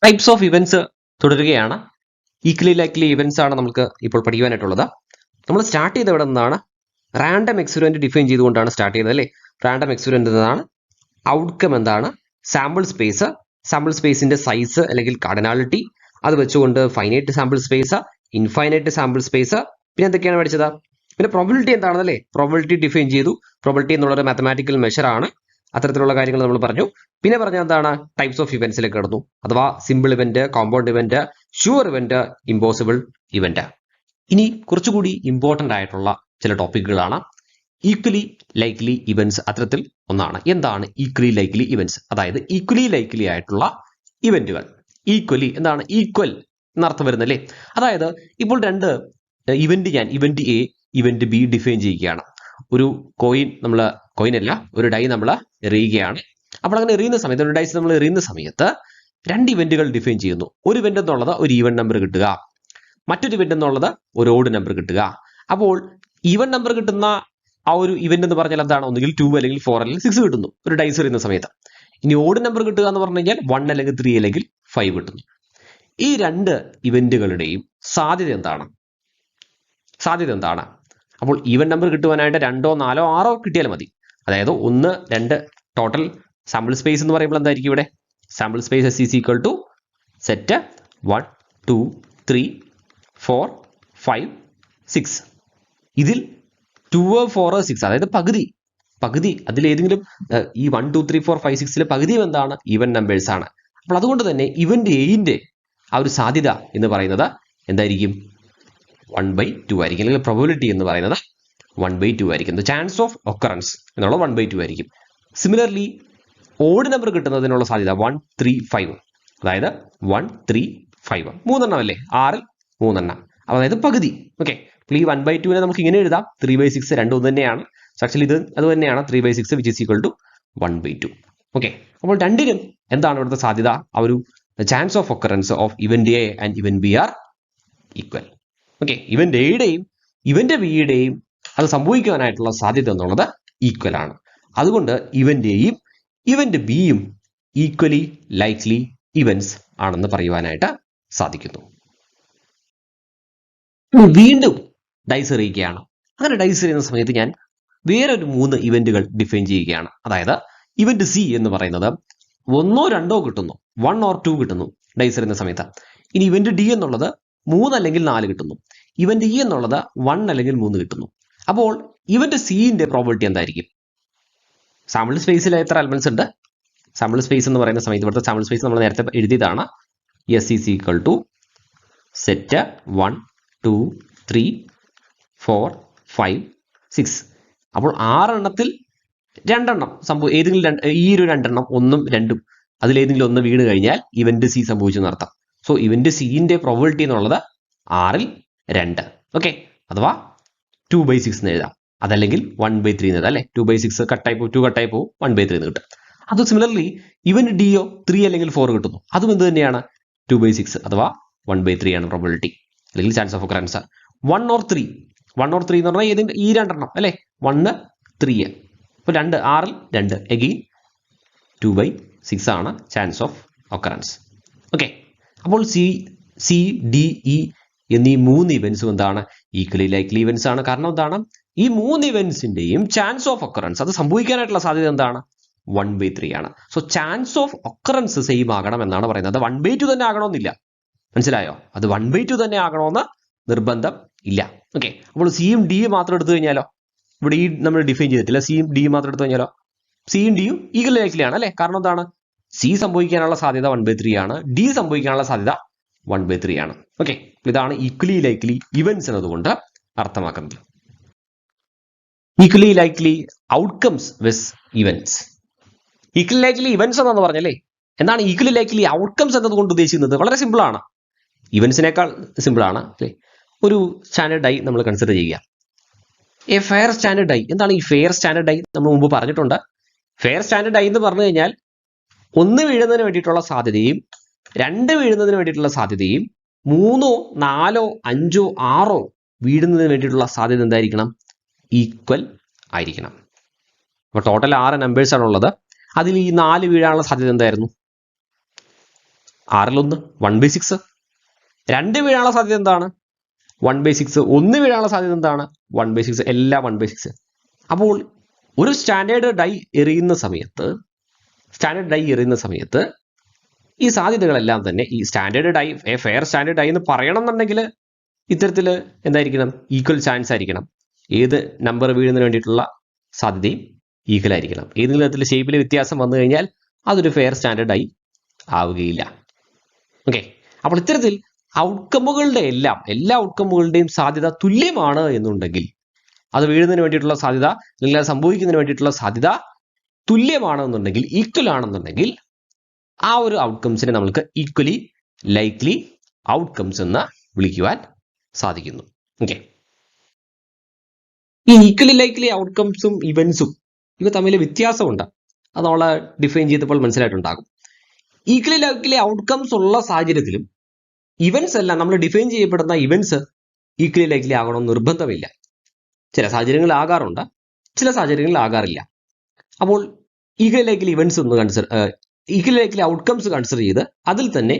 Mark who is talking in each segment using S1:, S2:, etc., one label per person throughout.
S1: Types of events തുടരുകയാണ്. Equally likely events ആണ് നമുക്ക് ഇപ്പോൾ പഠിക്കുവാനായിട്ടുള്ളത്. നമ്മൾ സ്റ്റാർട്ട് ചെയ്ത ഇവിടെ നിന്നാണ് റാൻഡം എക്സ്പെരിമെന്റ് ഡിഫൈൻ ചെയ്തുകൊണ്ടാണ് സ്റ്റാർട്ട് ചെയ്തത് അല്ലേ. റാൻഡം എക്സ്പെരിമെന്റ് എന്താണ്, ഔട്ട്കം എന്താണ്, സാമ്പിൾ സ്പേസ്, സാമ്പിൾ സ്പേസിന്റെ സൈസ് അല്ലെങ്കിൽ കാർഡിനാലിറ്റി, അത് വെച്ചുകൊണ്ട് finite sample space, infinite sample space, പിന്നെ എന്തൊക്കെയാണ് പഠിച്ചത്, പിന്നെ പ്രോബിലിറ്റി എന്താണെന്നല്ലേ, പ്രോബിലിറ്റി ഡിഫൈൻ ചെയ്തു. പ്രോബിലിറ്റി എന്നുള്ളൊരു മാത്തമാറ്റിക്കൽ മെഷർ ആണ്. അത്തരത്തിലുള്ള കാര്യങ്ങൾ നമ്മൾ പറഞ്ഞു. പിന്നെ പറഞ്ഞ എന്താണ്, ടൈപ്സ് ഓഫ് ഇവന്റ്സിലേക്ക് കടന്നു. അഥവാ simple event, compound event, sure event, impossible event. ഇനി കുറച്ചുകൂടി ഇമ്പോർട്ടന്റ് ആയിട്ടുള്ള ചില ടോപ്പിക്കുകളാണ്. ഈക്വലി ലൈക്ലി ഇവന്റ്സ് അത്തരത്തിൽ ഒന്നാണ്. എന്താണ് ഈക്വലി ലൈക്ലി ഇവന്റ്സ്? അതായത് ഈക്വലി ലൈക്ലി ആയിട്ടുള്ള ഇവന്റുകൾ. ഈക്വലി എന്താണ്, ഈക്വൽ എന്നർത്ഥം വരുന്നല്ലേ. അതായത് ഇപ്പോൾ രണ്ട് ഇവന്റ് ഞാൻ event A event B define ചെയ്യുകയാണ്. ഒരു കോയിൻ നമ്മൾ കോയിൻ അല്ല ഒരു ഡൈ നമ്മൾ എറിയുകയാണ്. അപ്പോൾ അങ്ങനെ എറിയുന്ന സമയത്ത് ഒരു ഡൈസ് നമ്മൾ എറിയുന്ന സമയത്ത് രണ്ട് ഇവന്റുകൾ ഡിഫൈൻ ചെയ്യുന്നു. ഒരു ഇവന്റ് എന്നുള്ളത് ഒരു ഈവൻ നമ്പർ കിട്ടുക, മറ്റൊരു ഇവന്റ് എന്നുള്ളത് ഒരു ഓഡ് നമ്പർ കിട്ടുക. അപ്പോൾ ഈവൻ നമ്പർ കിട്ടുന്ന ആ ഒരു ഇവന്റ് എന്ന് പറഞ്ഞാൽ എന്താണ്, ഒന്നുകിൽ 2 അല്ലെങ്കിൽ 4 അല്ലെങ്കിൽ 6 കിട്ടുന്നു ഒരു ഡൈസ് എറിയുന്ന സമയത്ത്. ഇനി ഓഡ് നമ്പർ കിട്ടുക എന്ന് പറഞ്ഞു കഴിഞ്ഞാൽ 1 അല്ലെങ്കിൽ 3 അല്ലെങ്കിൽ 5 കിട്ടുന്നു. ഈ രണ്ട് ഇവന്റുകളുടെയും സാധ്യത എന്താണ്? അപ്പോൾ ഈവൻ നമ്പർ കിട്ടുവാനായിട്ട് 2, 4, 6 കിട്ടിയാൽ മതി. അതായത് 1, 2 ടോട്ടൽ സാമ്പിൾ സ്പേസ് എന്ന് പറയുമ്പോൾ എന്തായിരിക്കും ഇവിടെ, sample space S is equal to set 1, 2, 3, 4, 5, 6. ഇതിൽ 2, 4, 6 അതായത് പകുതി അതിലേതെങ്കിലും ഈ 1, 2, 3, 4, 5, 6 പകുതിയും എന്താണ്, ഈവൻ നമ്പേഴ്സ് ആണ്. അപ്പോൾ അതുകൊണ്ട് തന്നെ ഇവന്റ് എയിന്റെ ആ ഒരു സാധ്യത എന്ന് പറയുന്നത് എന്തായിരിക്കും, 1/2 ആയിരിക്കും. അല്ലെങ്കിൽ പ്രോബബിലിറ്റി എന്ന് പറയുന്നത് 1/2 ആയിരിക്കും. ചാൻസ് ഓഫ് ഒക്കറൻസ് എന്നുള്ളത് 1/2 ആയിരിക്കും. സിമിലർലി ഓഡ് നമ്പർ കിട്ടുന്നതിനുള്ള സാധ്യത 1, 3, 5. അതായത് 1, 3, 5 മൂന്നെണ്ണം അല്ലേ, 6ൽ 3 എണ്ണം, അതായത് പകുതി. ഓക്കെ, അപ്പോൾ ഈ 1/2 നമുക്ക് ഇങ്ങനെ എഴുതാം, 3/6 രണ്ടും തന്നെയാണ്. ആക്ച്വലി ഇത് അത് തന്നെയാണ്, 3/6 which is equal to 1/2. Okay, അപ്പോൾ രണ്ടിനും എന്താണ് ഇവിടുത്തെ സാധ്യത, ആ ഒരു chance of occurrence of event A and event B are equal. Okay, event എയുടെയും ഇവന്റ് ബിയുടെയും അത് സംഭവിക്കാനായിട്ടുള്ള സാധ്യത എന്നുള്ളത് ഈക്വൽ ആണ്. അതുകൊണ്ട് ഇവന്റ് എയും ഇവന്റ് ബിയും ഈക്വലി ലൈക്ലി ഇവന്റ്സ് ആണെന്ന് പറയുവാനായിട്ട് സാധിക്കുന്നു. വീണ്ടും ഡൈസ് എറിയുകയാണ്. അങ്ങനെ ഡൈസ് എറിയുന്ന സമയത്ത് ഞാൻ വേറൊരു 3 ഇവന്റുകൾ ഡിഫൈൻ ചെയ്യുകയാണ്. അതായത് ഇവന്റ് സി എന്ന് പറയുന്നത് 1, 2 കിട്ടുന്നു, 1 or 2 കിട്ടുന്നു ഡൈസ് എറിയുന്ന സമയത്ത്. ഇനി ഇവന്റ് ഡി എന്നുള്ളത് 3 അല്ലെങ്കിൽ 4 കിട്ടുന്നു. ഇവന്റ് ഇ എന്നുള്ളത് 1 അല്ലെങ്കിൽ 3 കിട്ടുന്നു. അപ്പോൾ ഇവന്റ് സിന്റെ പ്രോബിലിറ്റി എന്തായിരിക്കും? സാമ്പിൾ സ്പേസിൽ എത്ര എലമെന്റ്സ് ഉണ്ട്? സാമ്പിൾ സ്പേസ് എന്ന് പറയുന്ന സമയത്ത് ഇവിടുത്തെ സാമ്പിൾ സ്പേസ് നമ്മൾ നേരത്തെ എഴുതിയതാണ്. S is equal to set 1, 2, 3, 4, 5, 6. അപ്പോൾ 6 എണ്ണത്തിൽ 2 എണ്ണം ഏതെങ്കിലും ഈ ഒരു 2 എണ്ണം 1ഉം 2ഉം അതിലേതെങ്കിലും ഒന്ന് വീണ് കഴിഞ്ഞാൽ ഇവന്റ് സി സംഭവിച്ചു എന്നർത്ഥം. സോ ഇവന്റ് സിന്റെ പ്രോബിലിറ്റി എന്നുള്ളത് 6ൽ 2. ഓക്കെ, അഥവാ 2/6 എന്ന് എഴുതാം. അതല്ലെങ്കിൽ 1/3 എന്ന് എഴുതാം അല്ലെ. 2/6 കട്ടായി പോകും, 2 കട്ടായി പോകും, 1/3 എന്ന് കിട്ടും. അത് സിമിലർലി ഇവന്റ് ഡിയോ 3 അല്ലെങ്കിൽ 4 കിട്ടുന്നു. അതും എന്ത് തന്നെയാണ്, 2/6 അഥവാ 1/3 ആണ് പ്രോബിലിറ്റി അല്ലെങ്കിൽ ചാൻസ് ഓഫ് ഒക്കറൻസ്. 1 or 3 എന്ന് പറഞ്ഞാൽ ഏതെങ്കിലും ഈ 2 എണ്ണം അല്ലെ, 1, 3. അപ്പോൾ 2, 6ൽ 2 എഗെയിൻ 2/6 ആണ് ചാൻസ് ഓഫ് ഒക്കറൻസ്. ഓക്കെ, അപ്പോൾ സി ഡി ഇ എന്നീ 3 ഇവന്റ്സും എന്താണ്, ഈക്വലി ലൈക്ലി ഇവന്റ്സ് ആണ്. കാരണം എന്താണ്, ഈ 3 ഇവന്റ്സിന്റെയും ചാൻസ് ഓഫ് ഒക്കറൻസ് അത് സംഭവിക്കാനായിട്ടുള്ള സാധ്യത എന്താണ്, 1/3 ആണ്. So chance of occurrence same ആകണം എന്നാണ് പറയുന്നത്. 1/2 തന്നെ ആകണമെന്നില്ല, മനസ്സിലായോ? അത് 1/2 തന്നെ ആകണമെന്ന് നിർബന്ധം ഇല്ല. ഓക്കെ, അപ്പോൾ സിയും ഡിയും മാത്രം എടുത്തു കഴിഞ്ഞാലോ, ഇവിടെ ഈ നമ്മൾ ഡിഫൈൻ ചെയ്തിട്ടില്ല, സിയും ഡിയും മാത്രം എടുത്തു കഴിഞ്ഞാലോ, സിയും ഡിയും ഈക്വലി ലൈക്ലി ആണ് അല്ലെ. കാരണം എന്താണ്, സി സംഭവിക്കാനുള്ള സാധ്യത 1/3 ആണ്, ഡി സംഭവിക്കാനുള്ള സാധ്യത 1/3 ആണ്. ഓക്കെ, ഇതാണ് ഈക്വലി ലൈക്ലി ഇവന്റ്സ് എന്നതുകൊണ്ട് അർത്ഥമാക്കുന്നത്. ഈക്വലി ലൈക്ലി ഔട്ട്കംസ് വിത്ത് ഇവന്റ്സ്. ഈക്വലി ലൈക്ലി ഇവന്റ്സ് എന്നാണ് പറഞ്ഞല്ലേ. എന്താണ് ഈക്വലി ലൈക്ലി ഔട്ട്കംസ് എന്നതുകൊണ്ട് ഉദ്ദേശിക്കുന്നത്? വളരെ സിമ്പിൾ ആണ്, ഇവന്റ്സിനേക്കാൾ സിമ്പിൾ ആണ്. ഒരു സ്റ്റാൻഡേർഡ് ഡൈ നമ്മൾ കൺസിഡർ ചെയ്യുക. A fair standard die. എന്താണ് ഈ ഫെയർ സ്റ്റാൻഡേർഡ് ഡൈ? നമ്മൾ മുമ്പ് പറഞ്ഞിട്ടുണ്ട്. ഫെയർ സ്റ്റാൻഡേർഡ് ഡൈ എന്ന് പറഞ്ഞു കഴിഞ്ഞാൽ 1 വീഴുന്നതിന് വേണ്ടിയിട്ടുള്ള സാധ്യതയും 2 വീഴുന്നതിന് വേണ്ടിയിട്ടുള്ള സാധ്യതയും 3, 4, 5, 6 വീഴുന്നതിന് വേണ്ടിയിട്ടുള്ള സാധ്യത എന്തായിരിക്കണം, ഈക്വൽ ആയിരിക്കണം. അപ്പോൾ ടോട്ടൽ 6 നമ്പേഴ്സ് ആണുള്ളത്. അതിൽ ഈ 4 വീഴാനുള്ള സാധ്യത എന്തായിരുന്നു, 6 1/6. 2 വീഴാനുള്ള സാധ്യത എന്താണ്? 1/6. 1 വീഴാനുള്ള സാധ്യത എന്താണ്? 1/6. എല്ലാം 1/6. അപ്പോൾ ഒരു സ്റ്റാൻഡേർഡ് ഡൈ എറിയുന്ന സമയത്ത് ഈ സാധ്യതകളെല്ലാം തന്നെ ഈ standard die, fair standard die എന്ന് പറയണം എന്നുണ്ടെങ്കിൽ ഇത്തരത്തിൽ എന്തായിരിക്കണം? ഈക്വൽ ചാൻസ് ആയിരിക്കണം. ഏത് നമ്പർ വീഴുന്നതിന് വേണ്ടിയിട്ടുള്ള സാധ്യതയും ഈക്വൽ ആയിരിക്കണം. ഏതെങ്കിലും തരത്തിൽ ഷേപ്പിൽ വ്യത്യാസം വന്നു കഴിഞ്ഞാൽ അതൊരു ഫെയർ സ്റ്റാൻഡേർഡ് ഡൈ ആവുകയില്ല. ഓക്കെ, അപ്പോൾ ഇത്തരത്തിൽ എല്ലാ ഔട്ട്കമ്മുകളുടെയും സാധ്യത തുല്യമാണ് എന്നുണ്ടെങ്കിൽ, അത് വീഴുന്നതിന് വേണ്ടിയിട്ടുള്ള സാധ്യത അല്ലെങ്കിൽ അത് സംഭവിക്കുന്നതിന് വേണ്ടിയിട്ടുള്ള സാധ്യത തുല്യമാണെന്നുണ്ടെങ്കിൽ, ഈക്വൽ ആണെന്നുണ്ടെങ്കിൽ, ആ ഒരു ഔട്ട്കംസിനെ നമ്മൾക്ക് ഈക്വലി ലൈക്ലി ഔട്ട്കംസ് എന്ന് വിളിക്കുവാൻ സാധിക്കുന്നു. ഓക്കെ, ഈ ഈക്വലി ലൈക്ലി ഔട്ട്കംസും ഇവന്റ്സും ഇവ തമ്മിൽ വ്യത്യാസമുണ്ട്. അത് നമ്മൾ ഡിഫൈൻ ചെയ്തപ്പോൾ മനസ്സിലായിട്ടുണ്ടാകും. ഈക്വലി ലൈക്ലി ഔട്ട്കംസ് ഉള്ള സാഹചര്യത്തിലും ഇവന്റ്സ് എല്ലാം, നമ്മൾ ഡിഫൈൻ ചെയ്യപ്പെടുന്ന ഇവന്റ്സ് ഈക്വലി ലൈക്ലി ആകണമെന്ന് നിർബന്ധമില്ല. ചില സാഹചര്യങ്ങളിൽ ആകാറുണ്ട്, ചില സാഹചര്യങ്ങളിൽ ആകാറില്ല. അപ്പോൾ equally likely events equally likely outcomes consider ചെയ്ത് അതിൽ തന്നെ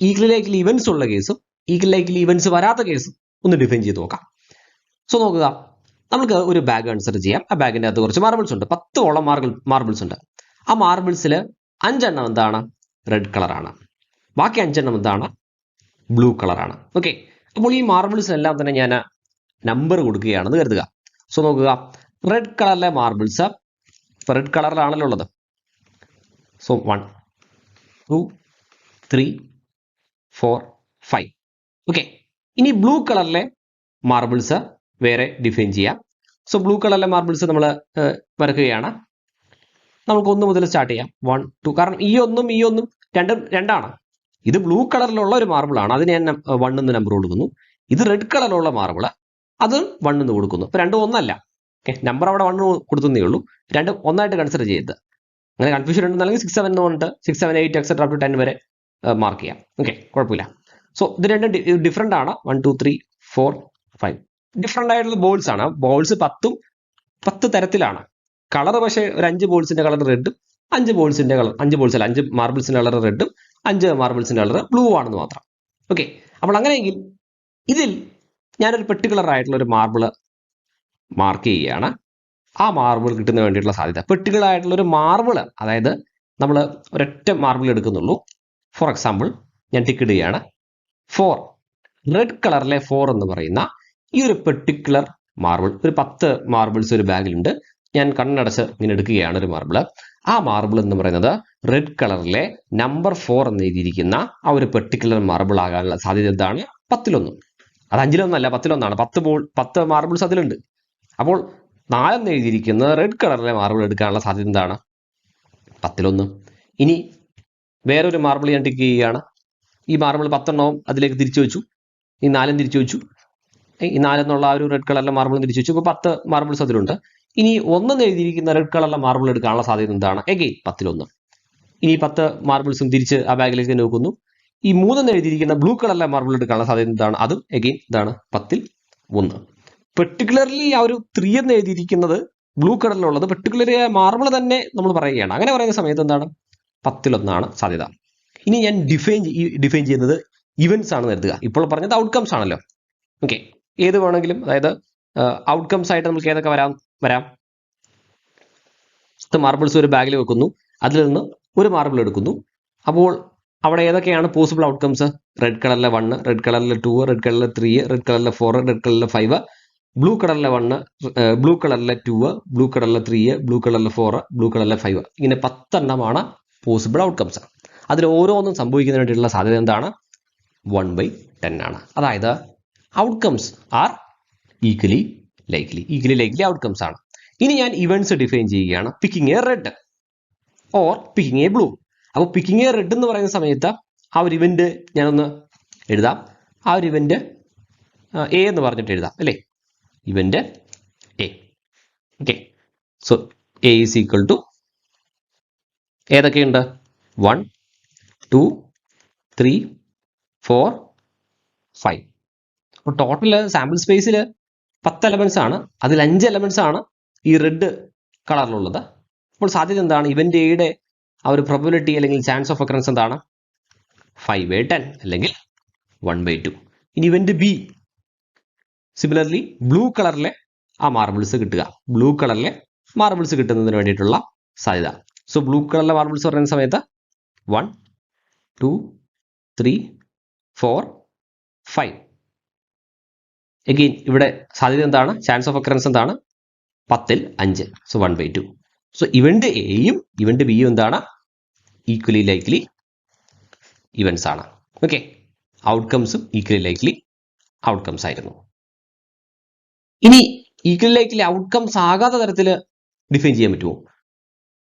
S1: ഈക്വലി ലൈക്ലി ഇവന്റ്സ് ഉള്ള കേസും ഈക്വലി ലൈക്ലി ഇവന്റ്സ് വരാത്ത കേസും ഒന്ന് ഡിഫൈൻ ചെയ്ത് നോക്കാം. സോ നോക്കുക, നമുക്ക് ഒരു ബാഗ് കൺസിഡർ ചെയ്യാം. ആ ബാഗിന്റെ അകത്ത് കുറച്ച് മാർബിൾസ് ഉണ്ട്. 10 മാർബിൾസ് ഉണ്ട്. ആ മാർബിൾസിൽ 5 എണ്ണം എന്താണ്? റെഡ് കളറാണ്. ബാക്കി 5 എണ്ണം എന്താണ്? ബ്ലൂ കളറാണ്. ഓക്കെ, അപ്പോൾ ഈ മാർബിൾസിനെല്ലാം തന്നെ ഞാൻ നമ്പർ കൊടുക്കുകയാണെന്ന് കരുതുക. സോ നോക്കുക, റെഡ് കളറിലെ മാർബിൾസ് റെഡ് കളറിലാണല്ലോ ഉള്ളത്. സോ 1 2 3 4 5. ഓക്കെ, ഇനി ബ്ലൂ കളറിലെ മാർബിൾസ് വേറെ ഡിഫൈൻ ചെയ്യാം. സോ ബ്ലൂ കളറിലെ മാർബിൾസ് നമ്മൾ വരക്കുകയാണ്. നമുക്ക് 1 മുതൽ സ്റ്റാർട്ട് ചെയ്യാം. 1 2, കാരണം ഈ ഒന്നും രണ്ടും രണ്ടാണ്. ഇത് ബ്ലൂ കളറിലുള്ള ഒരു മാർബിൾ ആണ്, അതിന് ഞാൻ 1 എന്ന് നമ്പർ കൊടുക്കുന്നു. ഇത് റെഡ് കളറിലുള്ള മാർബിൾ, അത് 1 എന്ന് കൊടുക്കുന്നു. ഇപ്പൊ രണ്ടും ഒന്നല്ല. ഓക്കെ, നമ്പർ അവിടെ 1 കൊടുത്തേ ഉള്ളൂ. രണ്ടും ഒന്നായിട്ട് കൺസിഡർ ചെയ്ത്, അങ്ങനെ കൺഫ്യൂഷൻ ഉണ്ടെന്നുണ്ടെങ്കിൽ 6 7 ഉണ്ട്, 6 7 8 എക്സെട്ര അപ് ടു 10 വരെ മാർക്ക് ചെയ്യാം. ഓക്കെ, കുഴപ്പമില്ല. സോ ഇത് രണ്ടും ഡിഫറെന്റ് ആണ്. 1 2 3 4 5 ഡിഫറെന്റ് ആയിട്ടുള്ള ബോൾസ് ആണ്. ബോൾസ് 10 തരത്തിലാണ്. കളർ പക്ഷേ ഒരു 5 ബോൾസിന്റെ കളർ റെഡും 5 മാർബിൾസിന്റെ കളർ റെഡും 5 മാർബിൾസിന്റെ കളർ ബ്ലൂ ആണെന്ന് മാത്രം. ഓക്കെ, അപ്പോൾ അങ്ങനെയെങ്കിൽ ഇതിൽ ഞാനൊരു പെർട്ടിക്കുലർ ആയിട്ടുള്ള ഒരു മാർബിൾ മാർക്ക് ചെയ്യുകയാണ്. ആ മാർബിൾ കിട്ടുന്ന വേണ്ടിയിട്ടുള്ള സാധ്യത, പെർട്ടിക്കുലർ ആയിട്ടുള്ള ഒരു മാർബിൾ, അതായത് നമ്മൾ ഒരൊറ്റ മാർബിൾ എടുക്കുന്നുള്ളൂ. ഫോർ എക്സാമ്പിൾ ഞാൻ ടിക്ക് ഇടുകയാണ് 4. റെഡ് കളറിലെ 4 എന്ന് പറയുന്ന ഈ ഒരു പെർട്ടിക്കുലർ മാർബിൾ, ഒരു 10 മാർബിൾസ് ഒരു ബാഗിലുണ്ട്. ഞാൻ കണ്ണടച്ച് ഇങ്ങനെ എടുക്കുകയാണ് ഒരു മാർബിൾ. ആ മാർബിൾ എന്ന് പറയുന്നത് റെഡ് കളറിലെ നമ്പർ 4 എന്ന് എഴുതിയിരിക്കുന്ന ആ ഒരു പെർട്ടിക്കുലർ മാർബിൾ ആകാനുള്ള സാധ്യത എന്താണ്? 10 അത് 5 10 10 മാർബിൾസ് അതിലുണ്ട്. അപ്പോൾ 4 എന്ന് എഴുതിയിരിക്കുന്ന റെഡ് കളറിലെ മാർബിൾ എടുക്കാനുള്ള സാധ്യത എന്താണ്? 10 ഇനി വേറൊരു മാർബിൾ ഞാൻ ടിക്ക് ചെയ്യുകയാണ്. ഈ മാർബിൾ 10 അതിലേക്ക് തിരിച്ചു വെച്ചു. ഈ 4 തിരിച്ചു വെച്ചു. ഈ 4 എന്നുള്ള ആ ഒരു റെഡ് കളറിലെ മാർബിൾ തിരിച്ചു വെച്ചു. ഇപ്പോൾ 10 മാർബിൾസ് അതിലുണ്ട്. ഇനി 1 എന്ന് എഴുതിയിരിക്കുന്ന റെഡ് കളറിലെ മാർബിൾ എടുക്കാനുള്ള സാധ്യത എന്താണ്? എഗെയിൻ 10 ഇനി 10 മാർബിൾസും തിരിച്ച് ആ ബാഗിലേക്ക് നോക്കുന്നു. ഈ 3 എന്ന് എഴുതിയിരിക്കുന്ന ബ്ലൂ കളറിലെ മാർബിൾ എടുക്കാനുള്ള സാധ്യത എന്താണ്? അതും എഗെയിൻ ഇതാണ് 10 പെർട്ടിക്കുലർലി ആ ഒരു 3 എന്ന് എഴുതിയിരിക്കുന്നത് ബ്ലൂ കളറിലുള്ളത് പെർട്ടിക്കുലർ മാർബിൾ തന്നെ നമ്മൾ പറയുകയാണ്. അങ്ങനെ പറയുന്ന സമയത്ത് എന്താണ്? 10 സാധ്യത. ഇനി ഞാൻ ഡിഫൈൻ ചെയ്യുന്നത് ഇവന്റ്സ് ആണെന്ന് കരുതുക. ഇപ്പോൾ പറഞ്ഞത് ഔട്ട്കംസ് ആണല്ലോ. ഓക്കെ, ഏത് വേണമെങ്കിലും, അതായത് ഔട്ട്കംസ് ആയിട്ട് നമുക്ക് ഏതൊക്കെ വരാം? 10 മാർബിൾസ് ഒരു ബാഗിൽ വെക്കുന്നു. അതിൽ നിന്ന് ഒരു മാർബിൾ എടുക്കുന്നു. അപ്പോൾ അവിടെ ഏതൊക്കെയാണ് പോസിബിൾ ഔട്ട്കംസ്? റെഡ് കളറിലെ 1, റെഡ് കളറിലെ 2, റെഡ് കളറിലെ 3, റെഡ് കളറിലെ 4, റെഡ് കളറിലെ 5, ബ്ലൂ കളറിലെ 1, ബ്ലൂ കളറിലെ 2, ബ്ലൂ കളറിലെ 3, ബ്ലൂ കളറിലെ 4, ബ്ലൂ കളറിലെ 5. ഇങ്ങനെ 10 പോസിബിൾ ഔട്ട്കംസ്. അതിൽ ഓരോന്നും സംഭവിക്കുന്നതിന് വേണ്ടിയിട്ടുള്ള സാധ്യത എന്താണ്? 1/10 ആണ്. അതായത് outcomes are equally likely outcomes ആണ്. ഇനി ഞാൻ ഇവന്റ്സ് ഡിഫൈൻ ചെയ്യുകയാണ്. Picking A red or picking A blue. അപ്പോൾ പിക്കിംഗ് എ റെഡ് എന്ന് പറയുന്ന സമയത്ത് ആ ഒരു ഇവന്റ് ഞാനൊന്ന് എഴുതാം. ആ ഒരു ഇവന്റ് എ എന്ന് പറഞ്ഞിട്ട് എഴുതാം അല്ലേ? Event A. Okay, so A is equal to ഏതൊക്കെയുണ്ട്? 1 2 3 4 5. അപ്പോൾ ടോട്ടൽ സാമ്പിൾ സ്പേസിൽ 10 എലമെന്റ്സ് ആണ്. അതിൽ 5 എലമെന്റ്സ് ആണ് ഈ റെഡ് കളറിലുള്ളത്. അപ്പോൾ സാധ്യത എന്താണ്? ഇവന്റ് എയുടെ ആ ഒരു പ്രോബബിലിറ്റി അല്ലെങ്കിൽ ചാൻസ് ഓഫ് ഒക്കറൻസ് എന്താണ്? 5/10 അല്ലെങ്കിൽ 1/2. ഇനി ഇവന്റ് ബി, സിമിലർലി ബ്ലൂ കളറിലെ ആ മാർബിൾസ് കിട്ടുക. ബ്ലൂ കളറിലെ മാർബിൾസ് കിട്ടുന്നതിന് വേണ്ടിയിട്ടുള്ള സാധ്യത. സോ ബ്ലൂ കളറിലെ മാർബിൾസ് പറയുന്ന സമയത്ത് 1, 2, 3, 4, 5. എഗെയിൻ ഇവിടെ സാധ്യത എന്താണ്? ചാൻസ് ഓഫ് ഒക്കറൻസ് എന്താണ്? 10ൽ 5. സോ 1/2. സോ ഇവന്റ് എയും ഇവന്റ് ബിയും എന്താണ്? ഈക്വലി ലൈക്ലി ഇവൻസ് ആണ്. ഓക്കെ, ഔട്ട്കംസും ഈക്വലി ലൈക്ലി ഔട്ട്കംസ് ആയിരുന്നു. ഇനി ഈക്വലി ലൈക്ലി ഔട്ട്കംസ് ആകാത്ത തരത്തിൽ ഡിഫൈൻ ചെയ്യാൻ പറ്റുമോ?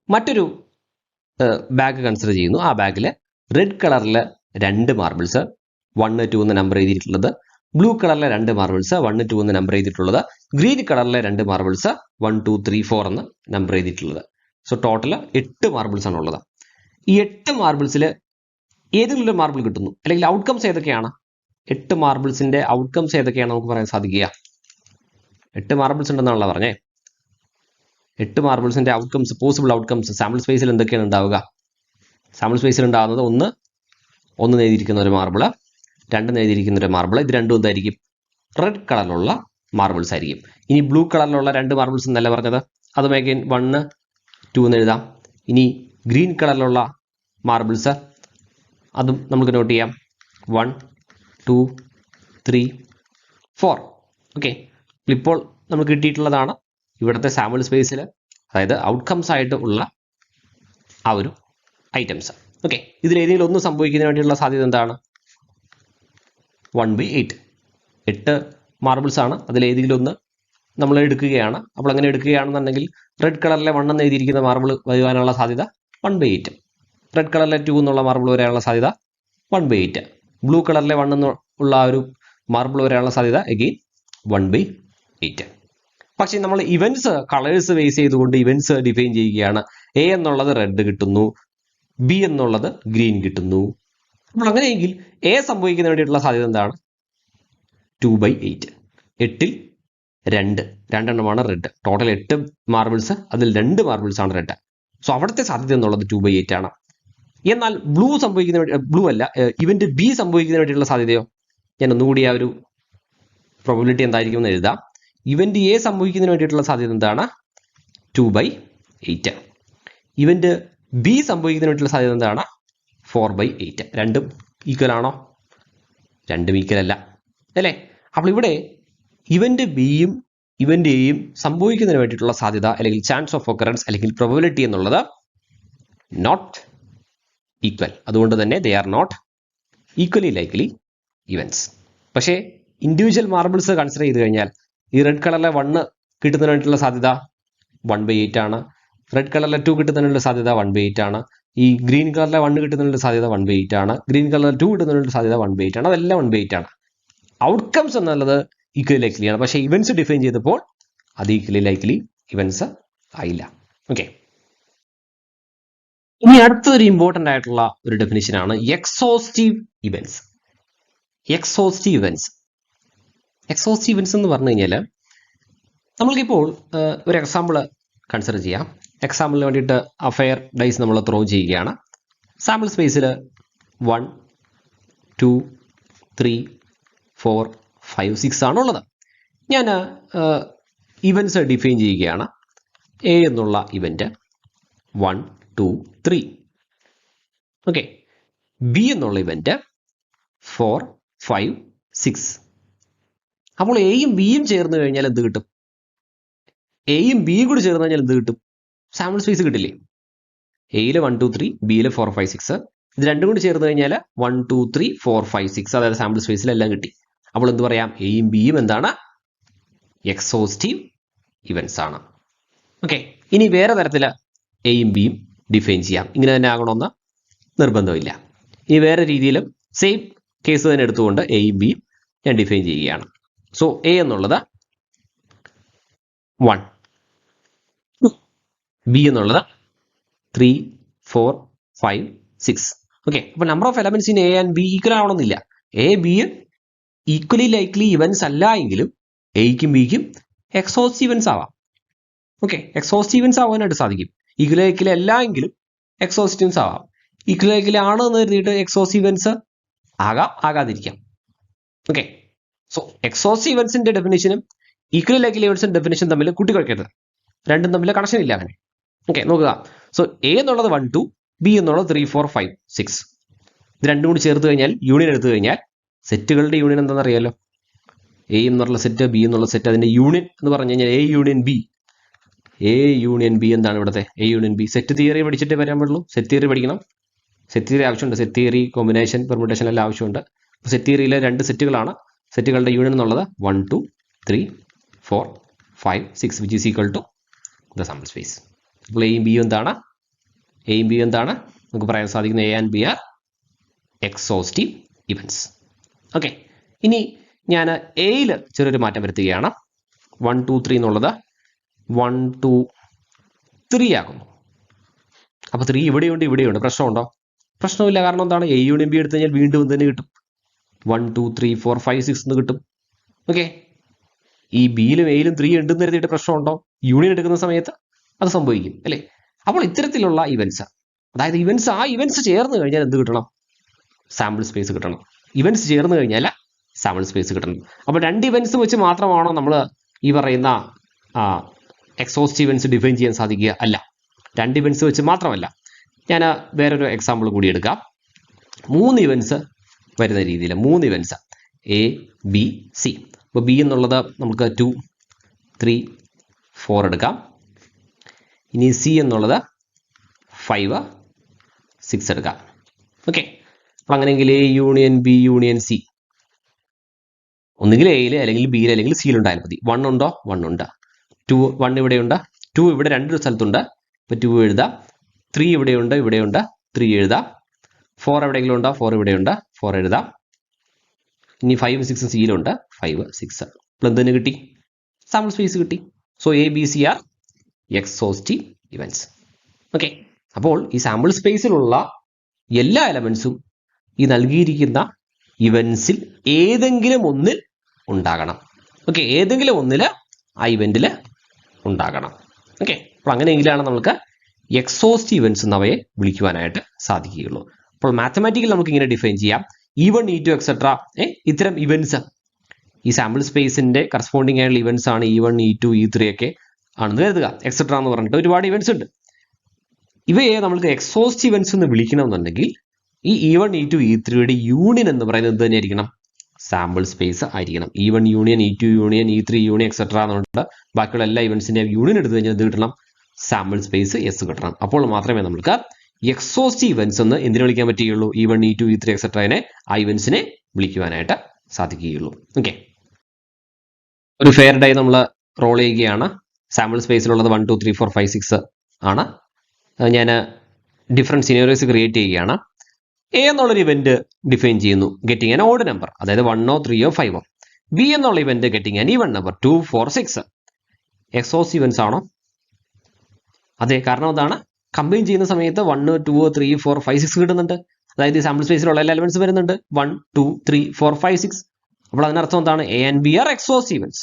S1: മറ്റൊരു ബാഗ് കൺസിഡർ ചെയ്യുന്നു. ആ ബാഗിൽ റെഡ് കളറിൽ 2 മാർബിൾസ് 1, 2 എന്ന് നമ്പർ ചെയ്തിട്ടുള്ളത്, ബ്ലൂ കളറിലെ 2 മാർബിൾസ് 1, 2 എന്ന് നമ്പർ ചെയ്തിട്ടുള്ളത്, ഗ്രീൻ കളറിലെ 2 മാർബിൾസ് 1, 2, 3, 4 എന്ന് നമ്പർ ചെയ്തിട്ടുള്ളത്. സോ ടോട്ടൽ 8 മാർബിൾസ് ആണ് ഉള്ളത്. ഈ 8 മാർബിൾസിൽ ഏതെങ്കിലും ഒരു മാർബിൾ കിട്ടുന്നു, അല്ലെങ്കിൽ ഔട്ട്കംസ് ഏതൊക്കെയാണ്? 8 മാർബിൾസിന്റെ ഔട്ട്കംസ് ഏതൊക്കെയാണ് നമുക്ക് പറയാൻ സാധിക്കുക? 8 മാർബിൾസ് ഉണ്ടെന്നാണല്ലോ പറഞ്ഞേ. 8 മാർബിൾസിന്റെ ഔട്ട്കംസ്, പോസിബിൾ ഔട്ട്കംസ് സാമ്പിൾ സ്പേസിൽ എന്തൊക്കെയാണ് ഉണ്ടാവുക? സാമ്പിൾ സ്പേസിൽ ഉണ്ടാകുന്നത് ഒന്ന് എഴുതിയിരിക്കുന്ന ഒരു മാർബിള്, 2 എഴുതിയിരിക്കുന്ന ഒരു മാർബിൾ. ഇത് രണ്ടും എന്തായിരിക്കും? റെഡ് കളറിലുള്ള മാർബിൾസ് ആയിരിക്കും. ഇനി ബ്ലൂ കളറിലുള്ള 2 മാർബിൾസ് എന്നല്ല പറഞ്ഞത്, അതും അഗൈൻ 1, 2 എന്ന് എഴുതാം. ഇനി ഗ്രീൻ കളറിലുള്ള മാർബിൾസ്, അതും നമുക്ക് നോട്ട് ചെയ്യാം. 1, 2, 3, 4. ഓക്കെ, ഇപ്പോൾ നമുക്ക് കിട്ടിയിട്ടുള്ളതാണ് ഇവിടുത്തെ സാമ്പിൾ സ്പേസിൽ, അതായത് ഔട്ട്കംസ് ആയിട്ട് ഉള്ള ആ ഒരു ഐറ്റംസ്. ഓക്കെ, ഇതിലേതെങ്കിലും ഒന്ന് സംഭവിക്കുന്നതിന് വേണ്ടിയുള്ള സാധ്യത എന്താണ്? 1/8. 8 മാർബിൾസ് ആണ്, അതിലേതെങ്കിലും ഒന്ന് നമ്മൾ എടുക്കുകയാണ്. അപ്പോൾ അങ്ങനെ എടുക്കുകയാണെന്നുണ്ടെങ്കിൽ റെഡ് കളറിലെ 1 എന്ന് എഴുതിയിരിക്കുന്ന മാർബിൾ വരുവാനുള്ള സാധ്യത 1/8. റെഡ് കളറിലെ 2 എന്നുള്ള മാർബിൾ വരാനുള്ള സാധ്യത 1/8. ബ്ലൂ കളറിലെ 1 എന്നുള്ള ആ ഒരു മാർബിൾ വരാനുള്ള സാധ്യത എഗെയിൻ 1/8. പക്ഷേ നമ്മൾ ഇവൻസ് കളേഴ്സ് ബേസ് ചെയ്തുകൊണ്ട് ഇവൻസ് ഡിഫൈൻ ചെയ്യുകയാണ്. എ എന്നുള്ളത് റെഡ് കിട്ടുന്നു, ബി എന്നുള്ളത് ഗ്രീൻ കിട്ടുന്നു. അപ്പോൾ അങ്ങനെയെങ്കിൽ എ സംഭവിക്കുന്നതിന് വേണ്ടിയിട്ടുള്ള സാധ്യത എന്താണ്? 2/8. 8ൽ 2, 2 എണ്ണമാണ് റെഡ്. ടോട്ടൽ 8 മാർബിൾസ്, അതിൽ 2 മാർബിൾസ് ആണ് റെഡ്. സോ അവിടുത്തെ സാധ്യത എന്നുള്ളത് 2/8 ആണ്. എന്നാൽ ബ്ലൂ അല്ല, ഇവന്റ് ബി സംഭവിക്കുന്നതിന് വേണ്ടിയിട്ടുള്ള സാധ്യതയോ? ഞാൻ ഒന്നുകൂടി ആ ഒരു പ്രോബബിലിറ്റി എന്തായിരിക്കും എന്ന് എഴുതാം. ഇവന്റ് എ സംഭവിക്കുന്നതിന് വേണ്ടിയിട്ടുള്ള സാധ്യത എന്താണ്? 2/8. ഇവന്റ് ബി സംഭവിക്കുന്നതിന് വേണ്ടിയിട്ടുള്ള സാധ്യത എന്താണ്? 4/8. രണ്ടും ഈക്വൽ ആണോ? രണ്ടും ഈക്വൽ അല്ല, അല്ലേ? അപ്പോൾ ഇവിടെ ഇവന്റ് ബിയും ഇവന്റ് എയും സംഭവിക്കുന്നതിന് വേണ്ടിയിട്ടുള്ള സാധ്യത, അല്ലെങ്കിൽ ചാൻസ് ഓഫ് ഒക്കറൻസ്, അല്ലെങ്കിൽ പ്രോബബിലിറ്റി എന്നുള്ളത് നോട്ട് ഈക്വൽ. അതുകൊണ്ട് തന്നെ they are not equally likely events. പക്ഷേ ഇൻഡിവിജ്വൽ മാർബിൾസ് കൺസിഡർ ചെയ്ത് കഴിഞ്ഞാൽ ഈ റെഡ് കളറിലെ 1 കിട്ടുന്നതിന് വേണ്ടിയിട്ടുള്ള സാധ്യത 1/8 ആണ്. റെഡ് കളറിലെ 2 കിട്ടുന്നതിനുള്ള സാധ്യത 1/8 ആണ്. ഈ ഗ്രീൻ കളറിലെ 1 കിട്ടുന്നതിനുള്ള സാധ്യത 1/8 ആണ്. ഗ്രീൻ കളറിലെ 2 കിട്ടുന്നതിനുള്ള സാധ്യത 1/8 ആണ്. അതെല്ലാം 1/8 ആണ്. ഔട്ട്കംസ് എന്നുള്ളത് ഈക്വലി ലൈക്ലി ആണ്. പക്ഷേ ഇവൻസ് ഡിഫൈൻ ചെയ്തപ്പോൾ അത് ഈക്വലി ലൈക്ലി ഇവൻസ് ആയില്ല. ഓക്കെ, ഇനി അടുത്തൊരു ഇമ്പോർട്ടൻ്റ് ആയിട്ടുള്ള ഒരു ഡെഫിനിഷനാണ് എക്സോസ്റ്റീവ് ഇവൻസ്. എക്സോസ്റ്റീവ് ഇവൻസ് എന്ന് പറഞ്ഞു കഴിഞ്ഞാൽ നമ്മൾക്കിപ്പോൾ ഒരു എക്സാമ്പിൾ കൺസിഡർ ചെയ്യാം. എക്സാമ്പിളിന് വേണ്ടിയിട്ട് ആ ഫെയർ ഡൈസ് നമ്മൾ ത്രോ ചെയ്യുകയാണ്. സാമ്പിൾ സ്പേസിൽ 1, 2, 3, 4, 5, 6 ആണുള്ളത്. ഞാൻ ഇവൻസ് ഡിഫൈൻ ചെയ്യുകയാണ്. എ എന്നുള്ള ഇവൻറ്റ് 1, 2, 3. ഓക്കെ, ബി എന്നുള്ള ഇവൻറ്റ് 4, 5, 6. അപ്പോൾ എയും ബിയും ചേർന്ന് കഴിഞ്ഞാൽ എന്ത് കിട്ടും? എയും ബിയും കൂടി ചേർന്ന് കഴിഞ്ഞാൽ എന്ത് കിട്ടും? സാമ്പിൾ സ്പേസ് കിട്ടില്ലേ? എയിൽ 1, 2, 3, ബിയിൽ 4, 5, 6. ഇത് രണ്ടും കൂടി ചേർന്ന് കഴിഞ്ഞാൽ 1, 2, 3, 4, 5, 6, അതായത് സാമ്പിൾ സ്പേസിലെല്ലാം കിട്ടി. അപ്പോൾ എന്ത് പറയാം? എയും ബിയും എന്താണ്? എക്സോസ്റ്റീവ് ഇവൻസ് ആണ്. ഓക്കെ, ഇനി വേറെ തരത്തിൽ എയും ബിയും ഡിഫൈൻ ചെയ്യാം. ഇങ്ങനെ തന്നെ ആകണമെന്ന് നിർബന്ധമില്ല. ഇനി വേറെ രീതിയിലും സെയിം കേസ് തന്നെ എടുത്തുകൊണ്ട് എയും ബിയും ഞാൻ ഡിഫൈൻ ചെയ്യുകയാണ്. സോ എ എന്നുള്ളത് 1, ബി എന്നുള്ളത് 3, 4, 5, 6. ഓക്കെ, അപ്പോൾ number of elements in A and B equal ആവണമെന്നില്ല. A B equally likely events അല്ല എങ്കിലും എയ്ക്കും ബിക്കും എക്സോസ്റ്റീവ് ഇവൻസ് ആവാം. ഓക്കെ, എക്സോസ്റ്റീവ് ഇവൻസ് ആവാനായിട്ട് സാധിക്കും. ഈക്വലി ലൈക്ലി അല്ല എങ്കിലും എക്സോസ്റ്റീവ്സ് ആവാം. ഈക്വൽ ലൈക്കിലി ആണ് എന്ന് കരുതിയിട്ട് എക്സോസീവ് ഇവൻസ് ആകാം, ആകാതിരിക്കാം. Okay, so എക്സോസീവ് ഇവൻസിന്റെ ഡെഫിനേഷനും equal likely ഇവൻസിന്റെ definition തമ്മിൽ കൂട്ടിക്കുഴക്കരുത്, രണ്ടും തമ്മിൽ കണക്ഷൻ ഇല്ല അങ്ങനെ. ഓക്കെ, നോക്കുക. സോ എ എന്നുള്ളത് 1 2, ബി എന്നുള്ളത് 3 4 5 6. ഇത് രണ്ടും കൂടി ചേർത്ത് കഴിഞ്ഞാൽ യൂണിയൻ എടുത്തു കഴിഞ്ഞാൽ സെറ്റുകളുടെ യൂണിയൻ എന്താണെന്ന് അറിയാലോ. എ എന്നുള്ള സെറ്റ്, ബി എന്നുള്ള സെറ്റ്, അതിന്റെ യൂണിയൻ എന്ന് പറഞ്ഞു കഴിഞ്ഞാൽ A union B. A union B എന്താണ് ഇവിടുത്തെ A union B? Set theory പഠിച്ചിട്ടേ വരാൻ പറ്റുള്ളൂ. സെറ്റ് തിയറി പഠിക്കണം. സെറ്റ് തിയറി ആവശ്യമുണ്ട്. സെറ്റ് തിയറി, കോമ്പിനേഷൻ, പെർമ്യൂട്ടേഷൻ എല്ലാം ആവശ്യമുണ്ട്. സെറ്റ് തിയറിയിലെ രണ്ട് സെറ്റുകളാണ്. സെറ്റുകളുടെ യൂണിയൻ എന്നുള്ളത് 1 2 3 4 5 6 which is equal to the sample space. അപ്പോൾ എയും ബിയും എന്താണ്? എയും ബിയും എന്താണ്? നമുക്ക് പറയാൻ സാധിക്കുന്ന A and B are exhaustive events. Okay, ഇനി ഞാൻ എയിൽ ചെറിയൊരു മാറ്റം വരുത്തുകയാണ്. 1 2 3 എന്നുള്ളത് 1 2 3 ആകുന്നു. അപ്പോൾ 3 ഇവിടെയുണ്ട്, ഇവിടെയുണ്ട്. പ്രശ്നമുണ്ടോ? പ്രശ്നമില്ല. കാരണം എന്താണ്? എ യൂണിയൻ ബി എടുത്തു കഴിഞ്ഞാൽ വീണ്ടും തന്നെ കിട്ടും. 1 2 3 4 5 6 എന്ന് കിട്ടും. ഓക്കെ, ഈ ബിയിലും എയിലും 3 ഉണ്ടെന്ന് കരുതിയിട്ട് പ്രശ്നമുണ്ടോ? യൂണിയൻ എടുക്കുന്ന സമയത്ത് അത് സംഭവിക്കും അല്ലേ? അപ്പോൾ ഇത്തരത്തിലുള്ള ഇവൻസ്, അതായത് ആ ഇവൻസ് ചേർന്ന് കഴിഞ്ഞാൽ എന്ത് കിട്ടണം? സാമ്പിൾ സ്പേസ് കിട്ടണം. ഇവൻസ് ചേർന്ന് കഴിഞ്ഞാൽ സാമ്പിൾ സ്പേസ് കിട്ടണം. അപ്പോൾ രണ്ട് ഇവൻസ് വെച്ച് മാത്രമാണോ നമ്മൾ ഈ പറയുന്ന എക്സോസ്റ്റീവ് ഇവൻസ് ഡിഫൈൻ ചെയ്യാൻ സാധിക്കുക? അല്ല, രണ്ട് ഇവൻസ് വെച്ച് മാത്രമല്ല. ഞാൻ വേറൊരു എക്സാമ്പിൾ കൂടി എടുക്കാം. 3 ഇവൻസ് വരുന്ന രീതിയിൽ 3 ഇവൻസ് എ ബി സി. അപ്പോൾ ബി എന്നുള്ളത് നമുക്ക് 2 3 4 എടുക്കാം. ഇനി സി എന്നുള്ളത് 5 6 എടുക്കാം. ഓക്കെ, അപ്പോൾ അങ്ങനെയെങ്കിൽ A union B union C ഒന്നുകിൽ എയിൽ അല്ലെങ്കിൽ ബിയിൽ അല്ലെങ്കിൽ സിയിൽ ഉണ്ടായാൽ മതി. 1 ഉണ്ടോ? 1 ഉണ്ട്. 2 1 ഇവിടെയുണ്ട്. 2 ഇവിടെ രണ്ടൊരു സ്ഥലത്തുണ്ട്. ഇപ്പോൾ 2 എഴുതാം. 3 ഇവിടെയുണ്ട്, ഇവിടെയുണ്ട്. 3 എഴുതാം. 4 എവിടെയെങ്കിലും ഉണ്ടോ? 4 ഇവിടെയുണ്ട്. 4 എഴുതാം. ഇനി 5 6 സിയിലുണ്ട്. 5 6. അപ്പോൾ എന്തിന് കിട്ടി? സാമ്പിൾ സ്പേസ് കിട്ടി. So A B C are exhaustive events. Okay, അപ്പോൾ ഈ സാമ്പിൾ സ്പേസിലുള്ള എല്ലാ എലമെന്റ്സും ഈ നൽകിയിരിക്കുന്ന ഇവൻസിൽ ഏതെങ്കിലും ഒന്നിൽ ഉണ്ടാകണം. ഓക്കെ, ഏതെങ്കിലും ഒന്നിൽ ആ ഇവന്റിൽ ഉണ്ടാകണം. ഓക്കെ, അപ്പോൾ അങ്ങനെയെങ്കിലാണ് നമുക്ക് എക്സോസ്റ്റീവ് ഇവൻസ് എന്നവയെ വിളിക്കുവാനായിട്ട് സാധിക്കുകയുള്ളൂ. അപ്പോൾ മാത്തമാറ്റിക്കൽ നമുക്ക് ഇങ്ങനെ ഡിഫൈൻ ചെയ്യാം. E1 E2 എക്സെട്ര ഇത്തരം ഇവൻസ് ഈ സാമ്പിൾ സ്പേസിന്റെ കറസ്പോണ്ടിങ് ആയിട്ടുള്ള ഇവൻസ് ആണ് E1 E2 E3 ഒക്കെ ആണെന്ന് കരുതുക. എക്സെട്ര എന്ന് പറഞ്ഞിട്ട് ഒരുപാട് ഇവൻസ് ഉണ്ട്. ഇവയെ നമുക്ക് എക്സോസ്റ്റീവ് ഇവൻസ് എന്ന് വിളിക്കണമെന്നുണ്ടെങ്കിൽ ഈ E1 E2 E3യുടെ യൂണിയൻ എന്ന് പറയുന്നത് എന്ത് തന്നെയായിരിക്കണം? സാമ്പിൾ സ്പേസ് ആയിരിക്കണം. E1 union E2 union E3 union etcetera എന്നുണ്ട്. ബാക്കിയുള്ള എല്ലാ ഇവൻസിന്റെ യൂണിയൻ എടുത്തു കഴിഞ്ഞാൽ എന്ത് കിട്ടണം? സാമ്പിൾ സ്പേസ് എസ് കിട്ടണം. അപ്പോൾ മാത്രമേ നമുക്ക് എക്സോസ്റ്റീവ് ഇവൻസ് എന്ന് എന്തിനു വിളിക്കാൻ പറ്റുകയുള്ളൂ? E1 E2 E3 എക്സെട്രനെ ആ ഇവൻസിനെ വിളിക്കുവാനായിട്ട് സാധിക്കുകയുള്ളൂ. ഓക്കെ, ഒരു ഫെയർ ഡൈ നമ്മൾ റോൾ ചെയ്യുകയാണ്. സാമ്പിൾ സ്പേസിലുള്ളത് 1 2 3 4 5 6 ആണ്. ഞാൻ ഡിഫറെൻറ്റ് സിനേറിയോസ് ക്രിയേറ്റ് ചെയ്യുകയാണ്. എ എന്നുള്ളൊരു ഇവന്റ് ഡിഫൈൻ ചെയ്യുന്നു, ഗെറ്റിംഗ് ആൻ ഓഡ് നമ്പർ, അതായത് 1 3 5. ബി എന്നുള്ള event getting an even number 2 4 6. Exhaustive events ആണോ? അതെ, കാരണം എന്താണ്? കമ്പൈൻ ചെയ്യുന്ന സമയത്ത് 1 2 3 4 5 6 കിട്ടുന്നുണ്ട്. അതായത് ഈ സാമ്പിൾ സ്പേസിലുള്ള എല്ലാ എലമെന്റ്സ് വരുന്നുണ്ട്. 1 2 3 4 5 6. അപ്പോൾ അതിനർത്ഥം എന്താണ്? A and B are exhaustive events.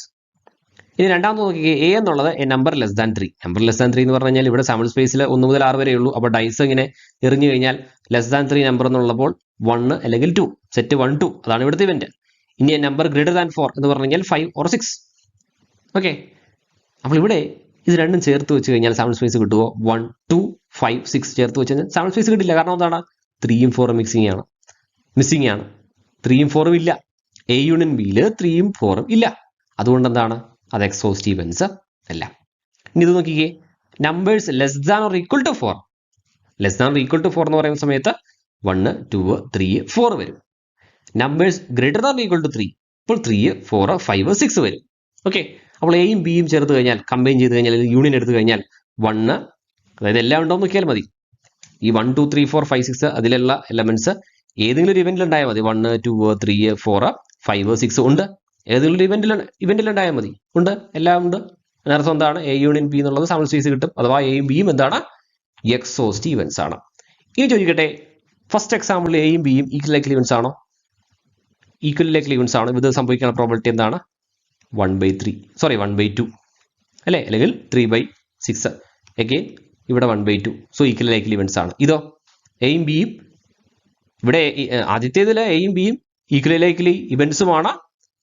S1: ഇനി രണ്ടാമത് നോക്കിക്കേ, എ എന്നുള്ളത് a number less than 3. Number less than 3 എന്ന് പറഞ്ഞു കഴിഞ്ഞാൽ ഇവിടെ സാമ്പിൾ സ്പേസിൽ 1 മുതൽ 6 വരെ ഉള്ളൂ. അപ്പോൾ ഡൈസ് ഇങ്ങനെ എറിഞ്ഞു കഴിഞ്ഞാൽ ലെസ് ദാൻ 3 നമ്പർ എന്നുള്ളപ്പോൾ 1 അല്ലെങ്കിൽ 2, സെറ്റ് 1 2 അതാണ് ഇവിടുത്തെ ഇവന്റ്. ഇനി നമ്പർ ഗ്രേറ്റർ ദാൻ 4 എന്ന് പറഞ്ഞു കഴിഞ്ഞാൽ 5 or 6. ഓക്കെ, അപ്പോൾ ഇവിടെ ഇത് രണ്ടും ചേർത്ത് വെച്ച് കഴിഞ്ഞാൽ സാമ്പിൾ സ്പേസ് കിട്ടുമോ? 1 2 5 6 ചേർത്ത് വെച്ച് കഴിഞ്ഞാൽ സാമ്പിൾ സ്പേസ് കിട്ടില്ല. കാരണം എന്താണ്? 3 4 മിസ്സിംഗ് ആണ്. 3 4 ഇല്ല. എ യൂണിയൻ ബിയിൽ 3 4 ഇല്ല. അതുകൊണ്ട് എന്താണ്? അത് എക്സോസ്റ്റീവ് ഇവൻസ് അല്ല. ഇനി ഇത് നോക്കിക്കേ, numbers less than or equal to 4. Less than or equal to 4 എന്ന് പറയുന്ന സമയത്ത് 1 2 3 4 വരും. Numbers greater than equal to 3, ഇപ്പോൾ 3 4 5 6 വരും. ഓക്കെ, അപ്പോൾ എയും ബിയും ചേർത്ത് കഴിഞ്ഞാൽ, കമ്പൈൻ ചെയ്ത് കഴിഞ്ഞാൽ, യൂണിയൻ എടുത്തു കഴിഞ്ഞാൽ 1, അതായത് എല്ലാം ഉണ്ടോ എന്ന് നോക്കിയാൽ മതി. ഈ 1 2 3 4 5 6 അതിലുള്ള എലമെന്റ്സ് ഏതെങ്കിലും ഒരു ഇവന്റിൽ ഉണ്ടായാൽ മതി. 1 2 3 4 5 6 ഉണ്ട്. ഏതെങ്കിലും ഒരു ഇവന്റിൽ ഉണ്ടായാൽ മതി. ഉണ്ട്, എല്ലാം ഉണ്ട്. അതിനർത്ഥം എന്താണ്? എ യൂണിയൻ ബി എന്നുള്ളത് സാമ്പിൾ സ്പേസ് കിട്ടും. അഥവാ എയും ബിയും എന്താണ്? എക്സോസ്റ്റീവ് ഇവൻസ് ആണ്. ഇനി ചോദിക്കട്ടെ, ഫസ്റ്റ് എക്സാമ്പിളിൽ എയും ബിയും ഈക്വൽ ലൈക്ലി ഇവൻസ് ആണോ? ഈക്വൽ ലൈക്ലി ഇവൻസ് ആണ്. ഇത് സംഭവിക്കുന്ന പ്രോബിലിറ്റി എന്താണ്? 1/2 അല്ലേ? അല്ലെങ്കിൽ 3/6. അഗെയിൻ ഇവിടെ 1/2. സോ ഈക്വൽ ലൈക്ലി ഇവൻസ് ആണ്. ഇതോ എയും ബിയും ഇവിടെ ആദ്യത്തേതിൽ എയും ബിയും ഈക്വലി ലൈക്ലി ഇവന്റ്സുമാണ്,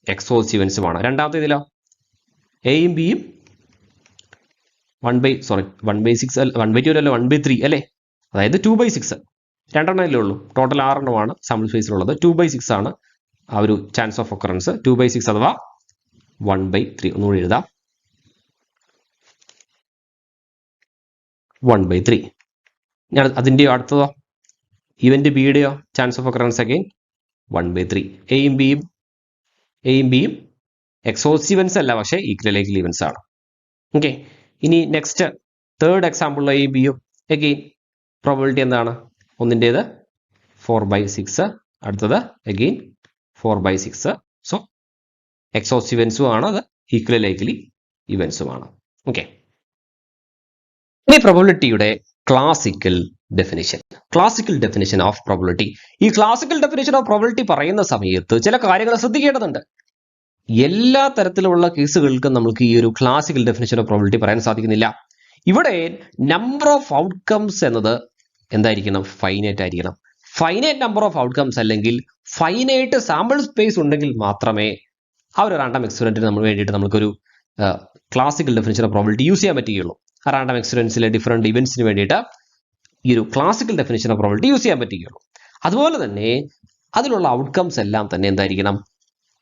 S1: എക്സോസ്റ്റ് ഇവന്റ്സുമാണ്. രണ്ടാമത്തേതിലോ എയും ബിയും 1/6 അല്ല, 1/2 അല്ല, 1/3 അല്ലേ, അതായത് 2/6. രണ്ടെണ്ണമല്ലേ ഉള്ളൂ, ടോട്ടൽ 6 എണ്ണമാണ് സാമ്പിൾ സ്പേസിലുള്ളത്. 2/6 ആണ് ആ ഒരു ചാൻസ് ഓഫ് ഒക്കറൻസ്. 2/6 അഥവാ 1/3. ഒന്നുകൂടി എഴുതാം, 1/3. ഞാൻ അതിൻ്റെയോ അടുത്തതോ ഇവന്റ് ബിയുടെയോ ചാൻസ് ഓഫ് ഒക്കറൻസ് അഗെയിൻ 1/3. എയും ബിയും എക്സോസ്റ്റ് ഇവന്റ്സ് അല്ല, പക്ഷേ ഈക്വൽ ലൈക്ലി ഇവന്റ്സ് ആണ്. ഓക്കെ, ഇനി നെക്സ്റ്റ് തേർഡ് എക്സാമ്പിൾ എയും ബിയും അഗെയിൻ പ്രോബിലിറ്റി എന്താണ്? ഒന്നിൻ്റേത് 4/6, അടുത്തത് അഗെയിൻ 4/6. സോ എക്സോസ്റ്റ് ഇവന്റ്സും ആണ്, അത് ഈക്വൽ ലൈക്ലി ഇവന്റ്സുമാണ്. ഓക്കെ, ഇനി പ്രോബിലിറ്റിയുടെ ക്ലാസിക്കൽ ഡെഫിനിഷൻ ഓഫ് പ്രോബിലിറ്റി. ഈ ക്ലാസിക്കൽ ഡെഫിനിഷൻ ഓഫ് പ്രോബിലിറ്റി പറയുന്ന സമയത്ത് ചില കാര്യങ്ങൾ ശ്രദ്ധിക്കേണ്ടതുണ്ട്. എല്ലാ തരത്തിലുള്ള കേസുകൾക്കും നമുക്ക് ഈ ഒരു ക്ലാസിക്കൽ ഡെഫിനിഷൻ ഓഫ് പ്രോബിലിറ്റി പറയാൻ സാധിക്കുന്നില്ല. ഇവിടെ നമ്പർ ഓഫ് ഔട്ട്കംസ് എന്നത് എന്തായിരിക്കണം? ഫൈനൈറ്റ് ആയിരിക്കണം. ഫൈനൈറ്റ് നമ്പർ ഓഫ് ഔട്ട്കംസ് അല്ലെങ്കിൽ ഫൈനൈറ്റ് സാമ്പിൾ സ്പേസ് ഉണ്ടെങ്കിൽ മാത്രമേ ആ ഒരു റാൻഡം എക്സ്പെരിമെന്റിന് നമ്മൾ വേണ്ടിയിട്ട് നമുക്കൊരു classical definition of probability use ചെയ്യാൻ പറ്റുകയുള്ളൂ. ആ റാൻഡം എക്സ്പെരിമെന്റ്സിലെ ഡിഫറെന്റ് ഇവന്റ്സിന് വേണ്ടിയിട്ട് ഈ ഒരു classical definition of probability use ചെയ്യാൻ പറ്റുകയുള്ളൂ. അതുപോലെ തന്നെ അതിലുള്ള ഔട്ട്കംസ് എല്ലാം തന്നെ എന്തായിരിക്കണം?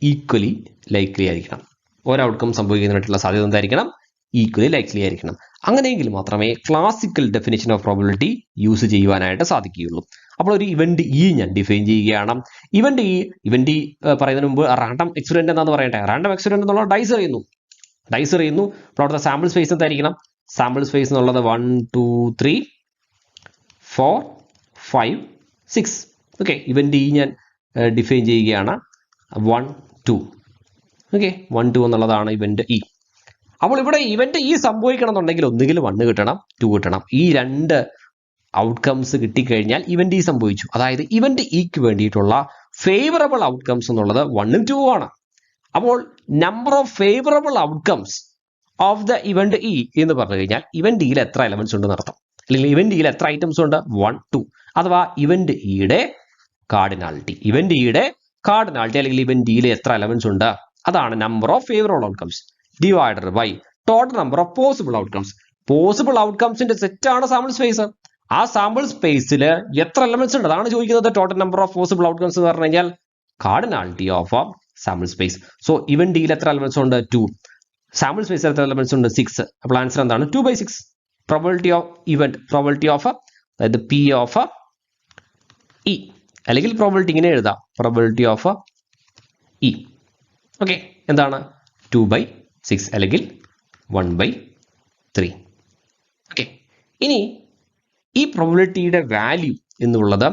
S1: ഈക്വലി ലൈക്ലി ആയിരിക്കണം. ഓരോ ഔട്ട്കം സംഭവിക്കുന്നതിനായിട്ടുള്ള സാധ്യത എന്തായിരിക്കണം? ഈക്വലി ലൈക്ലി ആയിരിക്കണം. അങ്ങനെയെങ്കിൽ മാത്രമേ classical definition of probability use ചെയ്യുവാനായിട്ട് സാധിക്കുകയുള്ളൂ. അപ്പോൾ ഒരു ഇവന്റ് ഇ ഞാൻ ഡിഫൈൻ ചെയ്യുകയാണ്. ഇവന്റ് ഇ പറയുന്നതിന് മുമ്പ് റാൻഡം എക്സ്പെരിമെന്റ് എന്താണെന്ന് പറയട്ടെ. റാൻഡം എക്സ്പെരിമെന്റ് എന്നുള്ള ഡൈസ് എറിയുന്നു. അപ്പോൾ അവിടുത്തെ സാമ്പിൾ സ്പേസ് എന്തായിരിക്കണം? സാമ്പിൾ സ്പേസ് എന്നുള്ളത് 1 2 3 4 5 6. ഓക്കെ, ഇവന്റ് ഇ ഞാൻ ഡിഫൈൻ ചെയ്യുകയാണ് 1 2. ഓക്കെ, 1 2 എന്നുള്ളതാണ് ഇവന്റ് ഇ. അപ്പോൾ ഇവിടെ ഇവന്റ് ഇ സംഭവിക്കണം എന്നുണ്ടെങ്കിൽ ഒന്നുകിൽ 1 കിട്ടണം, 2 കിട്ടണം. ഈ രണ്ട് ഔട്ട്കംസ് കിട്ടിക്കഴിഞ്ഞാൽ ഇവന്റ് ഇ സംഭവിച്ചു. അതായത് ഇവന്റ് ഇക്ക് വേണ്ടിയിട്ടുള്ള ഫേവറബിൾ ഔട്ട്കംസ് എന്നുള്ളത് 1 ഉം 2 ആണ്. അപ്പോൾ number of favourable outcomes of the event E എന്ന് പറഞ്ഞു കഴിഞ്ഞാൽ ഇവന്റ് ഇയിൽ എത്ര എലമെന്റ്സ് ഉണ്ടെന്ന് അർത്ഥം, അല്ലെങ്കിൽ ഇവന്റ് ഇയിൽ എത്ര ഐറ്റംസ് ഉണ്ട്? 1 2. അഥവാ ഇവന്റ് ഇയുടെ കാർഡിനാലിറ്റി അല്ലെങ്കിൽ ഇവന്റ് ഇയിൽ എത്ര എലമെന്റ്സ് ഉണ്ട്, അതാണ് number of favourable outcomes divided by total number of possible outcomes. Possible ഔട്ട്കംസിന്റെ സെറ്റ് ആണ് സാമ്പിൾ സ്പേസ്. ആ സാമ്പിൾ സ്പേസിൽ എത്ര എലമെന്റ്സ് ഉണ്ട് അതാണ് ചോദിക്കുന്നത്. Total number of possible outcomes എന്ന് പറഞ്ഞു കഴിഞ്ഞാൽ cardinality of sample space. So event ഇയിൽ എത്ര എലമെന്റ്സ് ഉണ്ട്? 2. സാമ്പിൾ സ്പേസിൽ എത്ര എലമെന്റ്സ് ഉണ്ട്? 6. അപ്പോൾ ആൻസർ എന്താണ്? 2/6. പ്രോബിലിറ്റി ഓഫ് അതായത് പി ഓഫ് ഇ, അല്ലെങ്കിൽ പ്രോബിലിറ്റി ഇങ്ങനെ എഴുതാം, പ്രോബിലിറ്റി ഓഫ് ഇ. ഓക്കെ, എന്താണ്? 2/6 അല്ലെങ്കിൽ 1/3. ഓക്കെ, ഇനി ഈ പ്രോബിലിറ്റിയുടെ വാല്യൂ എന്നുള്ളത്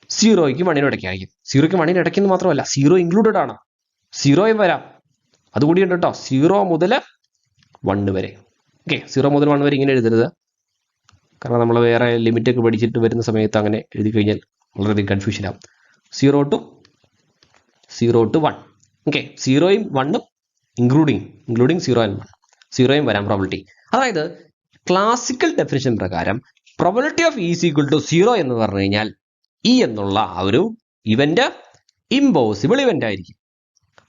S1: 0ക്കും 1നും ഇടയ്ക്കായിരിക്കും. 0ക്കും 1നും ഇടയ്ക്കെന്ന് മാത്രമല്ല, 0 ഇൻക്ലൂഡഡ് ആണ്. 0 വരാം, അതുകൂടി ഉണ്ട് കേട്ടോ. 0 മുതൽ 1 വരെ. ഓക്കെ, 0 മുതൽ 1 വരെ ഇങ്ങനെ എഴുതരുത്, കാരണം നമ്മൾ വേറെ ലിമിറ്റ് ഒക്കെ പഠിച്ചിട്ട് വരുന്ന സമയത്ത് അങ്ങനെ എഴുതി കഴിഞ്ഞാൽ വളരെയധികം കൺഫ്യൂഷൻ ആവും. 0 to 1. ഓക്കെ, 0യും 1ഉം ഇൻക്ലൂഡിങ് 0 and 1, 0യും വരാം പ്രോബിലിറ്റി. അതായത് ക്ലാസിക്കൽ ഡെഫിനിഷൻ പ്രകാരം probability of E is equal to 0 എന്ന് പറഞ്ഞു കഴിഞ്ഞാൽ ഇ എന്നുള്ള ആ ഒരു ഇവന്റ് ഇമ്പോസിബിൾ ഇവന്റ് ആയിരിക്കും.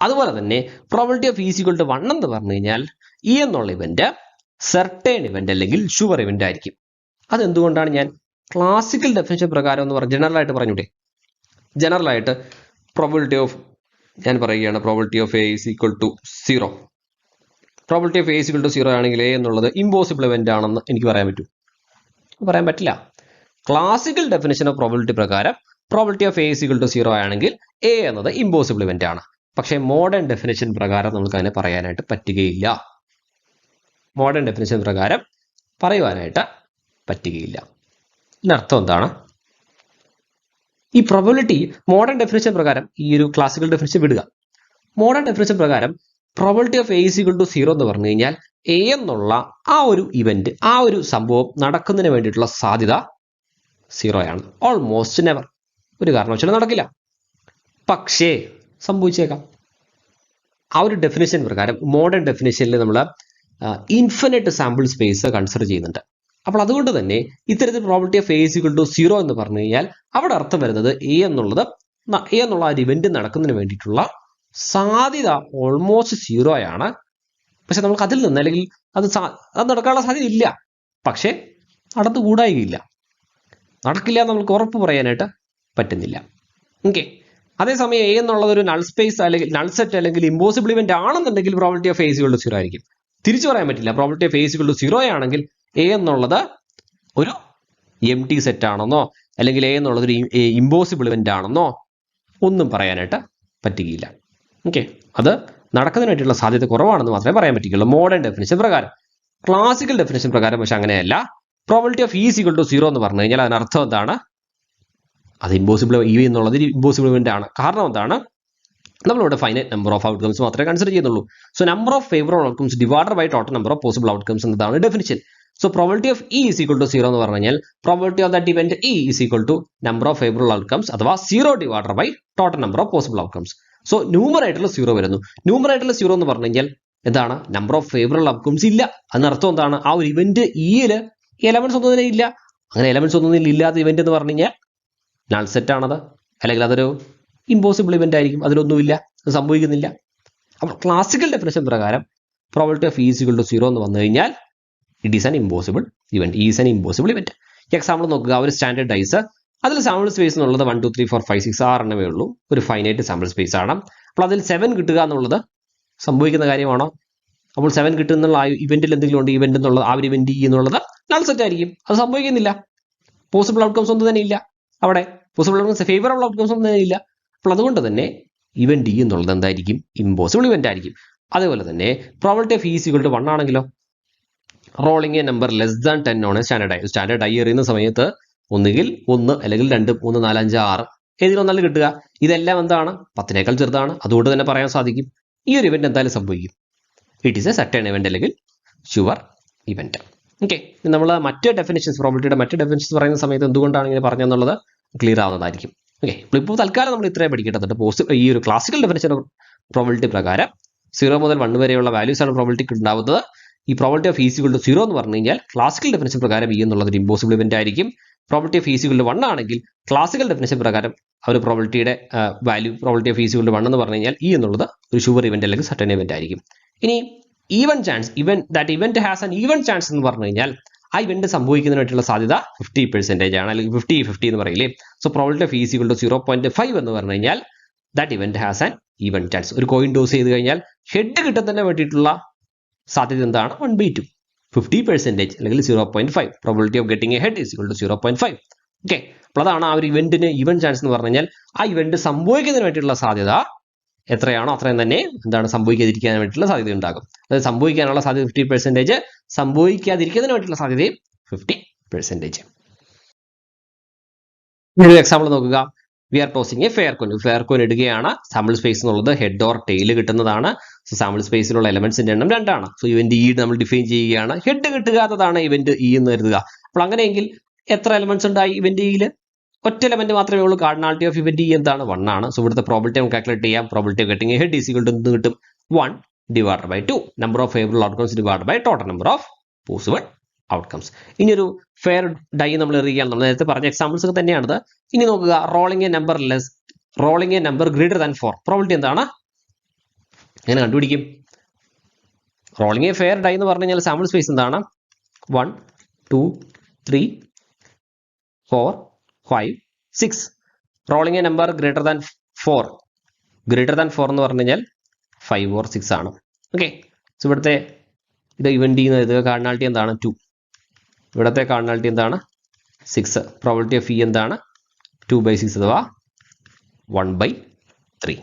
S1: അതുപോലെ തന്നെ probability of E is equal to 1 എന്ന് പറഞ്ഞു കഴിഞ്ഞാൽ ഇ എന്നുള്ള ഇവന്റ് സെർട്ടേൺ ഇവന്റ് അല്ലെങ്കിൽ ഷുവർ ഇവന്റ് ആയിരിക്കും. അതെന്തുകൊണ്ടാണ് ഞാൻ ക്ലാസിക്കൽ ഡെഫിനിഷൻ പ്രകാരം എന്ന് പറഞ്ഞ് ജനറൽ ആയിട്ട് പ്രോബിലിറ്റി ഓഫ് ഞാൻ പറയുകയാണ്, probability of A is equal to 0. Probability of A is equal to 0 ആണെങ്കിൽ എ എന്നുള്ളത് ഇമ്പോസിബിൾ ഇവന്റ് ആണെന്ന് എനിക്ക് പറയാൻ പറ്റും? പറയാൻ പറ്റില്ല. ക്ലാസിക്കൽ ഡെഫിനിഷൻ ഓഫ് പ്രോബിലിറ്റി പ്രകാരം probability of A is equal to 0 ആണെങ്കിൽ എ എന്നത് ഇമ്പോസിബിൾ ഇവന്റ് ആണ്. പക്ഷേ മോഡേൺ ഡെഫിനിഷൻ പ്രകാരം നമുക്ക് അതിനെ പറയാനായിട്ട് പറ്റുകയില്ല. ഇതിനർത്ഥം എന്താണ്? ഈ പ്രോബിലിറ്റി മോഡേൺ ഡെഫിനിഷൻ പ്രകാരം, ഈ ഒരു ക്ലാസിക്കൽ ഡെഫിനിഷൻ വിടുക, മോഡേൺ ഡെഫിനിഷൻ പ്രകാരം probability of A is equal to 0 എന്ന് പറഞ്ഞു കഴിഞ്ഞാൽ എ എന്നുള്ള ആ ഒരു ഇവന്റ്, ആ ഒരു സംഭവം നടക്കുന്നതിന് വേണ്ടിയിട്ടുള്ള സാധ്യത 0 ആണ്. ഓൾമോസ്റ്റ് നെവർ, ഒരു കാരണവശാലും നടക്കില്ല. പക്ഷേ സംഭവിച്ചേക്കാം. ആ ഒരു ഡെഫിനിഷൻ പ്രകാരം മോഡേൺ ഡെഫിനിഷനിൽ നമ്മൾ ഇൻഫിനിറ്റ് സാമ്പിൾ സ്പേസ് കൺസിഡർ ചെയ്യുന്നുണ്ട്. അപ്പോൾ അതുകൊണ്ട് തന്നെ ഇത്തരത്തിൽ probability of A is equal to 0 എന്ന് പറഞ്ഞു കഴിഞ്ഞാൽ അവിടെ അർത്ഥം വരുന്നത് എ എന്നുള്ള ആ ഒരു ഇവന്റ് നടക്കുന്നതിന് വേണ്ടിയിട്ടുള്ള സാധ്യത ഓൾമോസ്റ്റ് 0 ആണ്. പക്ഷെ നമുക്ക് അതിൽ നിന്ന് അല്ലെങ്കിൽ അത് നടക്കാനുള്ള സാധ്യത ഇല്ല, പക്ഷെ നടന്നുകൂടായില്ല, നടക്കില്ല എന്ന് നമുക്ക് ഉറപ്പ് പറയാനായിട്ട് പറ്റുന്നില്ല. ഓക്കെ, അതേസമയം എ എന്നുള്ളത് ഒരു നൾ സ്പേസ് അല്ലെങ്കിൽ നൾ സെറ്റ് അല്ലെങ്കിൽ ഇമ്പോസിബിൾ ഇവന്റ് ആണെന്നുണ്ടെങ്കിൽ probability of A is equal to 0 ആയിരിക്കും. തിരിച്ചു പറയാൻ പറ്റില്ല. Probability of A is equal to 0 ആണെങ്കിൽ എ എന്നുള്ളത് ഒരു എം ടി സെറ്റ് ആണെന്നോ അല്ലെങ്കിൽ എ എന്നുള്ളത് ഒരു ഇമ്പോസിബിൾ ഇവന്റ് ആണെന്നോ ഒന്നും പറയാനായിട്ട് പറ്റുകയില്ല. ഓക്കെ, അത് നടക്കുന്നതിന് വേണ്ടിയുള്ള സാധ്യത കുറവാണെന്ന് മാത്രമേ പറയാൻ പറ്റുകയുള്ളൂ മോഡേൺ ഡെഫിനിഷൻ പ്രകാരം. ക്ലാസിക്കൽ ഡെഫിനിഷൻ പ്രകാരം പക്ഷെ അങ്ങനെയല്ല. Probability of E is equal to 0 എന്ന് പറഞ്ഞു കഴിഞ്ഞാൽ അതിനർത്ഥം എന്താണ്? അത് ഇമ്പോസിബിൾ ഇ എന്നുള്ളത് ഇമ്പോസിബിൾ ഇവന്റ് ആണ്. കാരണം എന്താണ്? നമ്മളിവിടെ ഫൈനൈറ്റ് നമ്പർ ഓഫ് ഔട്ട്കംസ് മാത്രമേ കൺസിഡർ ചെയ്യുന്നുള്ളൂ. So number of favourable outcomes divided by total number of possible outcomes എന്നതാണ് definition. So probability of E is equal to 0 എന്ന് പറഞ്ഞു കഴിഞ്ഞാൽ probability of that event E is equal to number of favourable outcomes അഥവാ 0 divided by total number of possible outcomes. So ന്യൂമറേറ്ററിൽ 0 വരുന്നു. ന്യൂമറേറ്ററിൽ 0 എന്ന് പറഞ്ഞു കഴിഞ്ഞാൽ എന്താണ്? നമ്പർ ഓഫ് ഫേവറബിൾ ഔട്ട്കംസ് ഇല്ല. അതിനർത്ഥം എന്താണ്? ആ ഒരു ഇവന്റ് ഇയിൽ എലമെന്റ്സ് ഒന്നും തന്നെ ഇല്ല. അങ്ങനെ എലമെന്റ്സ് ഒന്നും ഇല്ലാത്ത ഇവന്റ് എന്ന് പറഞ്ഞു കഴിഞ്ഞാൽ നൾ സെറ്റ് ആണത്, അല്ലെങ്കിൽ അതൊരു ഇമ്പോസിബിൾ ഇവന്റ് ആയിരിക്കും. അതിലൊന്നുമില്ല, അത് സംഭവിക്കുന്നില്ല. അപ്പോൾ ക്ലാസിക്കൽ ഡെഫിനിഷൻ പ്രകാരം probability of E is equal to 0 എന്ന് വന്നു കഴിഞ്ഞാൽ it is an impossible event. Is an impossible event. Example നോക്കുക, ഒരു സ്റ്റാൻഡേർഡ് ഡൈസ്, അതിൽ സാമ്പിൾ സ്പേസ് എന്നുള്ളത് 1 2 3 4 5 6 6 എണ്ണമേ ഉള്ളൂ. ഒരു ഫൈനൈറ്റ് സാമ്പിൾ സ്പേസ് ആണ്. അപ്പോൾ അതിൽ 7 കിട്ടുക എന്നുള്ളത് സംഭവിക്കുന്ന കാര്യമാണോ? അപ്പോൾ 7 കിട്ടുന്നുള്ള ആ ഇവന്റിൽ എന്തെങ്കിലും ഉണ്ട്? ഇവന്റ് എന്നുള്ളത് ആ ഒരു ഇവന്റ് ഇ എന്നുള്ളത് നൾ സെറ്റ് ആയിരിക്കും. അത് സംഭവിക്കുന്നില്ല. പോസിബിൾ ഔട്ട്കംസ് ഒന്നും തന്നെ ഇല്ല. അവിടെ പോസിബിൾ ഔട്ട്കംസ് ഫേവറബിൾ ഔട്ട്കംസ് ഒന്നും തന്നെ ഇല്ല. അപ്പോൾ അതുകൊണ്ട് തന്നെ ഇവന്റ് ഇ എന്നുള്ളത് എന്തായിരിക്കും? ഇമ്പോസിബിൾ ഇവന്റ് ആയിരിക്കും. അതേപോലെ തന്നെ probability of E is equal to 1 ആണെങ്കിലോ? Rolling a number less than 10 ആണ് സ്റ്റാൻഡേർഡ് ഐ എറിയുന്ന സമയത്ത് ഒന്നുകിൽ 1 അല്ലെങ്കിൽ 2 3 4 5 6 ഏതെങ്കിലും ഒന്നല്ല കിട്ടുക. ഇതെല്ലാം എന്താണ്? 10നേക്കാൾ ചെറുതാണ്. അതുകൊണ്ട് തന്നെ പറയാൻ സാധിക്കും ഈ ഒരു ഇവന്റ് എന്തായാലും സംഭവിക്കും. It is A certain event അല്ലെങ്കിൽ ഷുവർ ഇവന്റ്. ഓക്കെ, നമ്മൾ മറ്റ് ഡെഫിനിഷൻസ്, പ്രോബിലിറ്റിയുടെ മറ്റ് ഡെഫിനിഷൻസ് പറയുന്ന സമയത്ത് എന്തുകൊണ്ടാണ് ഇങ്ങനെ പറഞ്ഞതെന്നുള്ളത് ക്ലിയർ ആവുന്നതായിരിക്കും. ഓക്കെ, ഇപ്പോൾ തൽക്കാലം നമ്മൾ ഇത്രയും പഠിക്കേണ്ടതുണ്ട്. ഈ ഒരു ക്ലാസിക്കൽ ഡെഫിനിഷൻ പ്രോബിലിറ്റി പ്രകാരം 0 മുതൽ 1 വരെയുള്ള വാല്യൂസ് ആണ് പ്രോബിലിറ്റിക്ക് ഉണ്ടാവുന്നത്. ഈ probability of E is equal to 0 എന്ന് പറഞ്ഞു കഴിഞ്ഞാൽ ക്ലാസിക്കൽ ഡെഫിനിഷൻ പ്രകാരം ഇ എന്നുള്ളത് ഒരു ഇമ്പോസിബിൾ ഇവന്റ് ആയിരിക്കും. Probability of E is equal to 1 ആണെങ്കിൽ ക്ലാസിക്കൽ ഡെഫിനിഷൻ പ്രകാരം ആ ഒരു പ്രോബിലിറ്റിയുടെ value probability of E is equal to 1 എന്ന് പറഞ്ഞു കഴിഞ്ഞാൽ ഇ എന്നുള്ളത് ഒരു ഷുവർ ഇവന്റ് അല്ലെങ്കിൽ സർട്ടൻ ഇവന്റ് ആയിരിക്കും. ഇനി even chance, event has an even chance എന്ന് പറഞ്ഞു കഴിഞ്ഞാൽ ആ ഇവന്റ് സംഭവിക്കുന്നതിനായിട്ടുള്ള സാധ്യത 50% ആണ്, അല്ലെങ്കിൽ 50-50 എന്ന് പറയില്ലേ. So probability of E is equal to 0.5 എന്ന് പറഞ്ഞു കഴിഞ്ഞാൽ that event has an even chance. ഒരു കോയിൻ ടോസ് ചെയ്ത് കഴിഞ്ഞാൽ ഹെഡ് കിട്ടുന്നതിന് വേണ്ടിയിട്ടുള്ള സാധ്യത എന്താണ്? 1/2, 50% അല്ലെങ്കിൽ 0.5. Probability of getting a head is equal to 0.5. Okay, അപ്പോൾ അതാണ് ആ ഒരു ഇവന്റിന് ഈവൻ ചാൻസ് എന്ന് പറഞ്ഞു കഴിഞ്ഞാൽ ആ ഇവന്റ് സംഭവിക്കുന്നതിന് വേണ്ടിയിട്ടുള്ള സാധ്യത എത്രയാണോ അത്രയും തന്നെ എന്താണ് സംഭവിക്കാതിരിക്കാൻ വേണ്ടിയിട്ടുള്ള സാധ്യത ഉണ്ടാകും. അതായത് സംഭവിക്കാനുള്ള സാധ്യത 50%, സംഭവിക്കാതിരിക്കുന്നതിന് വേണ്ടിയിട്ടുള്ള സാധ്യതയും 50%. ഒരു എക്സാമ്പിൾ നോക്കുക. We are tossing a fair coin ഇടുകയാണ്. സാമ്പിൾ സ്പേസ് എന്നുള്ളത് ഹെഡ് ഓർ ടെയിൽ കിട്ടുന്നതാണ്. സോ സാമ്പിൾ സ്പേസിലുള്ള എലമെന്റ്സിന്റെ എണ്ണം 2 ആണ്. സോ ഇവന്റ് ഇ നമ്മൾ ഡിഫൈൻ ചെയ്യുകയാണ്. ഹെഡ് കിട്ടുകാത്തതാണ് ഇവന്റ് ഇ എന്ന് കരുതുക. അപ്പോൾ അങ്ങനെയെങ്കിൽ എത്ര എലമെന്റ്സ് ഉണ്ടായി ഇവന്റ് ഇയിൽ? ഒറ്റ എലമെന്റ് മാത്രമേ ഉള്ളൂ. കാർഡിനാലിറ്റി ഓഫ് ഇവന്റ് ഇ എന്താണ്? 1 ആണ്. സോ ഇവിടുത്തെ പ്രോബിലിറ്റി നമുക്ക് കാൽക്കുലേറ്റ് ചെയ്യാം. Probability of getting a head is equal to എന്ത് കിട്ടും? 1 divided by 2 number of favourable outcomes divided by total number of possible outcomes. ഇനി ഒരു ഫെയർ ഡൈ നമ്മൾ എറിയുകയാണ്. നമ്മൾ നേരത്തെ പറഞ്ഞ എക്സാമ്പിൾസ് ഒക്കെ തന്നെയാണത്. ഇനി നോക്കുക, rolling a number greater than 4. Probability എന്താണ്? എങ്ങനെ കണ്ടുപിടിക്കും? റോളിംഗ് എ ഫെയർ ഡൈ എന്ന് പറഞ്ഞു കഴിഞ്ഞാൽ സാമ്പിൾ സ്പേസ് എന്താണ്? 1 2 3 4 5 6. Rolling a number greater than 4 എന്ന് പറഞ്ഞു കഴിഞ്ഞാൽ 5 or 6 ആണ്. ഓക്കെ, സോ ഇവിടുത്തെ ഇത് ഇവന്റ് ഇത് കാർഡിനാലിറ്റി എന്താണ്? 2. ഇവിടുത്തെ കാർഡിനാലിറ്റി എന്താണ്? 6. പ്രോബിലിറ്റി ഓഫ് ഇ എന്താണ്? 2/6 അഥവാ 1/3.